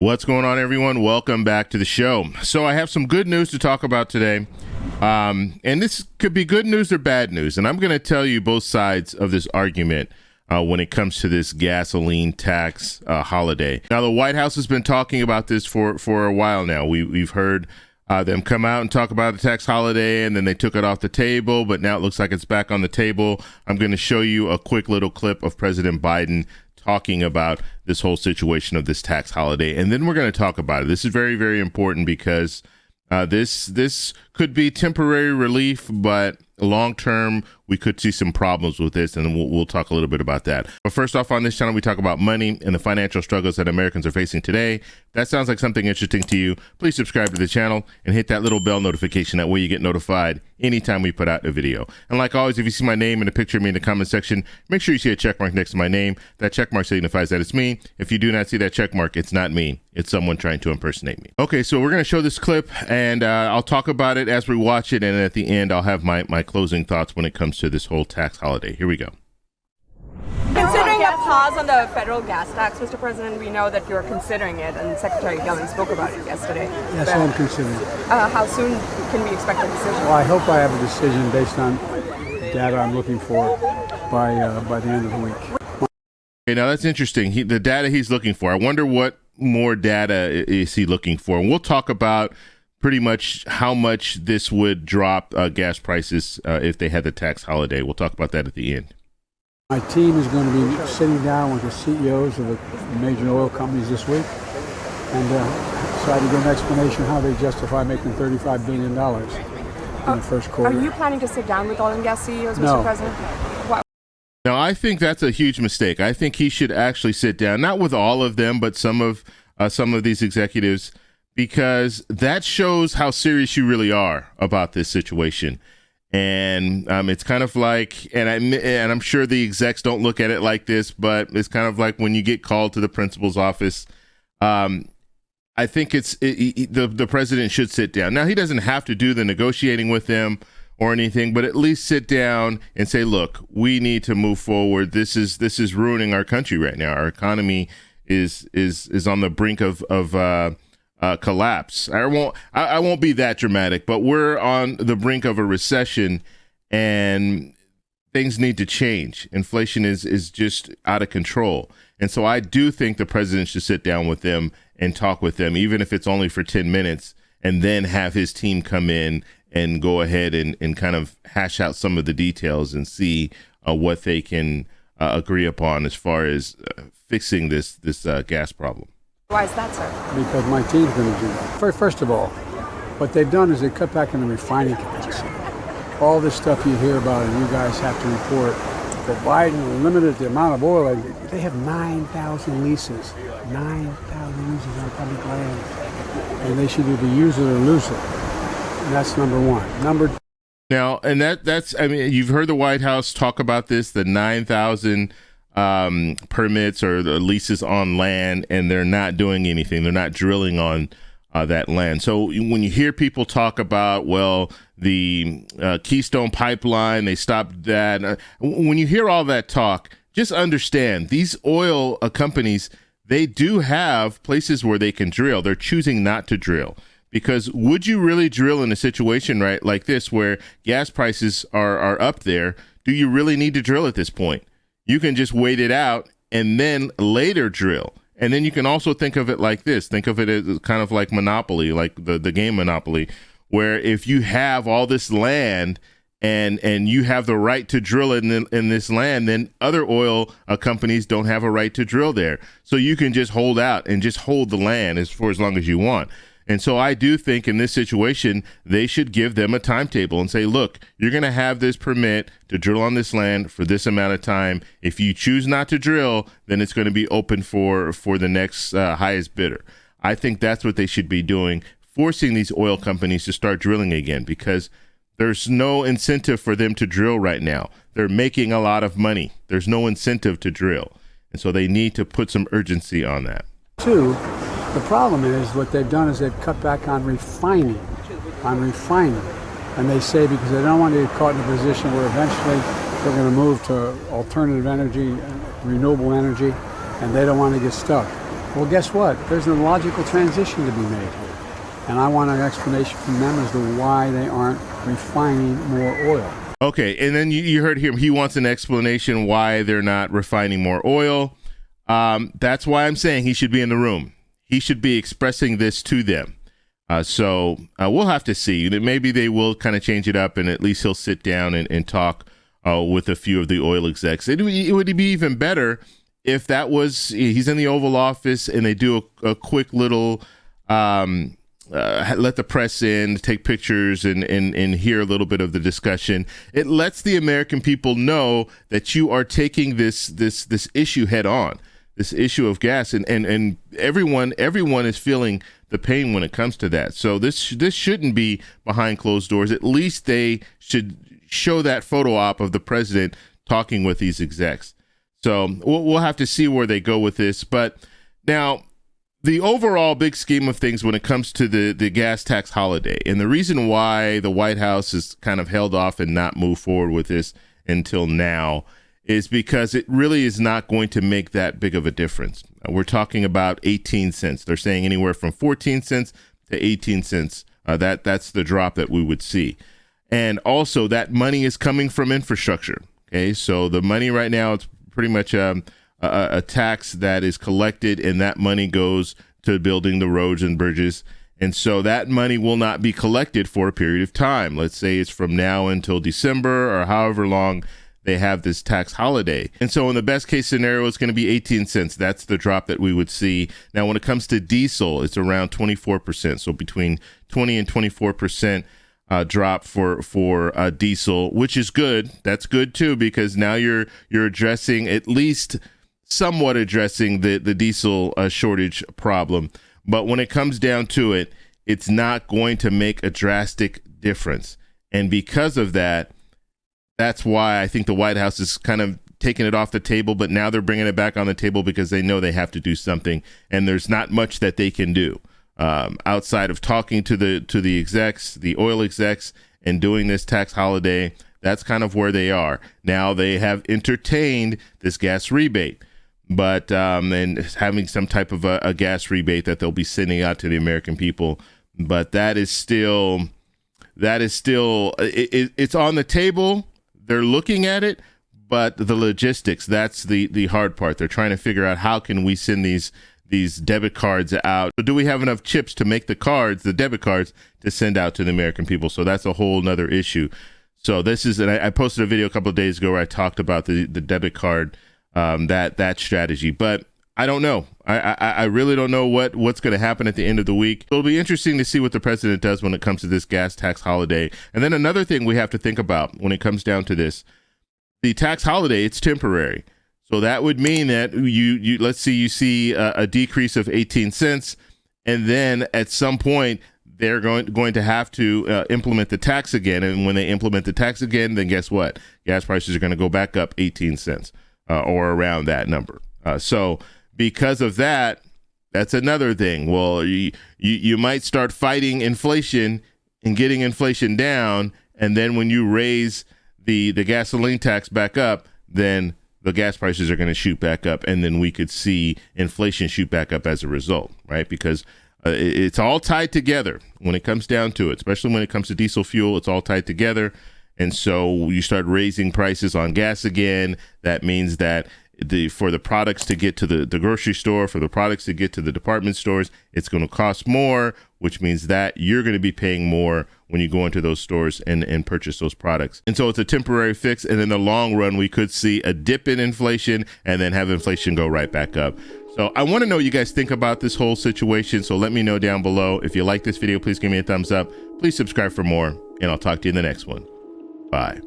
What's going on, everyone? Welcome back to the show. So I have some good news to talk about today. And this could be good news or bad news. And I'm going to tell you both sides of this argument when it comes to this gasoline tax holiday. Now, the White House has been talking about this for a while now. We've heard them come out and talk about the tax holiday, and then they took it off the table. But now it looks like it's back on the table. I'm going to show you a quick little clip of President Biden talking about this whole situation of this tax holiday, and then we're going to talk about it. This is very, very important because this could be temporary relief, but long term we could see some problems with this, and we'll talk a little bit about that. But first off, on this channel we talk about money and the financial struggles that Americans are facing today. If that sounds like something interesting to you, please subscribe to the channel and hit that little bell notification. That way you get notified anytime we put out a video. And like always, if you see my name and a picture of me in the comment section, make sure you see a check mark next to my name. That check mark signifies that it's me. If you do not see that check mark, it's not me. It's someone trying to impersonate me. Okay, so we're going to show this clip, and I'll talk about it as we watch it, and at the end I'll have my closing thoughts when it comes to this whole tax holiday. Here we go. Considering a pause on the federal gas tax, Mr. President, we know that you're considering it, and Secretary Yellen spoke about it yesterday. Yes, I'm considering it. How soon can we expect a decision? Well, I hope I have a decision based on data I'm looking for by the end of the week. Okay, now that's interesting. The data he's looking for. I wonder what more data is he looking for? And we'll talk about pretty much how much this would drop gas prices if they had the tax holiday. We'll talk about that at the end. My team is going to be sitting down with the CEOs of the major oil companies this week and try to get an explanation how they justify making $35 billion in the first quarter. Are you planning to sit down with oil and gas CEOs, No. Mr. President? Now, I think that's a huge mistake. I think he should actually sit down, not with all of them, but some of these executives, because that shows how serious you really are about this situation. And it's kind of like, and I'm sure the execs don't look at it like this, but it's kind of like when you get called to the principal's office. I think the president should sit down. Now, he doesn't have to do the negotiating with them or anything, but at least sit down and say, look, we need to move forward. This is ruining our country right now. Our economy is on the brink of collapse. I won't be that dramatic, but we're on the brink of a recession and things need to change. Inflation is just out of control. And so I do think the president should sit down with them and talk with them, even if it's only for 10 minutes, and then have his team come in and go ahead and kind of hash out some of the details and see what they can agree upon as far as fixing this gas problem. Why is that, sir? Because my team's going to do that. First of all, what they've done is they cut back on the refining capacity. All this stuff you hear about and you guys have to report, that Biden limited the amount of oil. They have 9,000 leases. 9,000 leases on public land. And they should either use it or lose it. And that's number one. Now, and that's, I mean, you've heard the White House talk about this, the 9,000 permits or the leases on land, and they're not doing anything. They're not drilling on that land. So when you hear people talk about, well, the Keystone Pipeline, they stopped that. When you hear all that talk, just understand these oil companies, they do have places where they can drill. They're choosing not to drill. Because would you really drill in a situation right like this where gas prices are up there? Do you really need to drill at this point? You can just wait it out and then later drill. And then you can also think of it like this. Think of it as kind of like Monopoly, like the game Monopoly, where if you have all this land and you have the right to drill in this land, then other oil companies don't have a right to drill there. So you can just hold out and just hold the land for as long as you want. And so I do think in this situation, they should give them a timetable and say, look, you're going to have this permit to drill on this land for this amount of time. If you choose not to drill, then it's going to be open for the next highest bidder. I think that's what they should be doing, forcing these oil companies to start drilling again, because there's no incentive for them to drill right now. They're making a lot of money. There's no incentive to drill. And so they need to put some urgency on that. Two, the problem is what they've done is they've cut back on refining. And they say because they don't want to get caught in a position where eventually they're going to move to alternative energy, renewable energy, and they don't want to get stuck. Well, guess what? There's a logical transition to be made here. And I want an explanation from them as to why they aren't refining more oil. Okay, and then you heard him. He wants an explanation why they're not refining more oil. That's why I'm saying he should be in the room. He should be expressing this to them. So we'll have to see. Maybe they will kind of change it up, and at least he'll sit down and talk with a few of the oil execs. It would be even better if that was, he's in the Oval Office and they do a quick little, let the press in, take pictures and hear a little bit of the discussion. It lets the American people know that you are taking this issue head on, this issue of gas, and everyone is feeling the pain when it comes to that. So this shouldn't be behind closed doors. At least they should show that photo op of the president talking with these execs. So we'll have to see where they go with this. But now, the overall big scheme of things when it comes to the gas tax holiday, and the reason why the White House has kind of held off and not moved forward with this until now is because it really is not going to make that big of a difference. We're talking about 18 cents. They're saying anywhere from 14 cents to 18 cents. That's the drop that we would see. And also that money is coming from infrastructure. Okay, so the money right now, it's pretty much a tax that is collected, and that money goes to building the roads and bridges. And so that money will not be collected for a period of time. Let's say it's from now until December or however long they have this tax holiday. And so in the best case scenario, it's going to be 18 cents. That's the drop that we would see. Now, when it comes to diesel, it's around 24%. So between 20 and 24% drop for diesel, which is good. That's good too, because now you're addressing, at least somewhat addressing the diesel shortage problem. But when it comes down to it, it's not going to make a drastic difference. And because of that, that's why I think the White House is kind of taking it off the table, but now they're bringing it back on the table because they know they have to do something, and there's not much that they can do outside of talking to the execs, the oil execs, and doing this tax holiday. That's kind of where they are. Now they have entertained this gas rebate, but and having some type of a gas rebate that they'll be sending out to the American people. But that is still it's on the table. They're looking at it, but the logistics, that's the hard part. They're trying to figure out how can we send these debit cards out. Do we have enough chips to make the debit cards to send out to the American people? So that's a whole nother issue. So this is, and I posted a video a couple of days ago where I talked about the debit card, that strategy, but I don't know. I really don't know what's going to happen at the end of the week. It'll be interesting to see what the president does when it comes to this gas tax holiday. And then another thing we have to think about when it comes down to this, the tax holiday, it's temporary. So that would mean that you let's see, you see a decrease of 18 cents, and then at some point they're going to have to implement the tax again. And when they implement the tax again, then guess what? Gas prices are going to go back up 18 cents or around that number. So because of that, that's another thing. Well, you might start fighting inflation and getting inflation down, and then when you raise the gasoline tax back up, then the gas prices are going to shoot back up, and then we could see inflation shoot back up as a result, right? Because it's all tied together when it comes down to it, especially when it comes to diesel fuel. It's all tied together. And so you start raising prices on gas again. That means that for the products to get to the grocery store, for the products to get to the department stores, it's going to cost more, which means that you're going to be paying more when you go into those stores and purchase those products. And so it's a temporary fix. And in the long run, we could see a dip in inflation and then have inflation go right back up. So I want to know what you guys think about this whole situation. So let me know down below. If you like this video, please give me a thumbs up. Please subscribe for more, and I'll talk to you in the next one. Bye.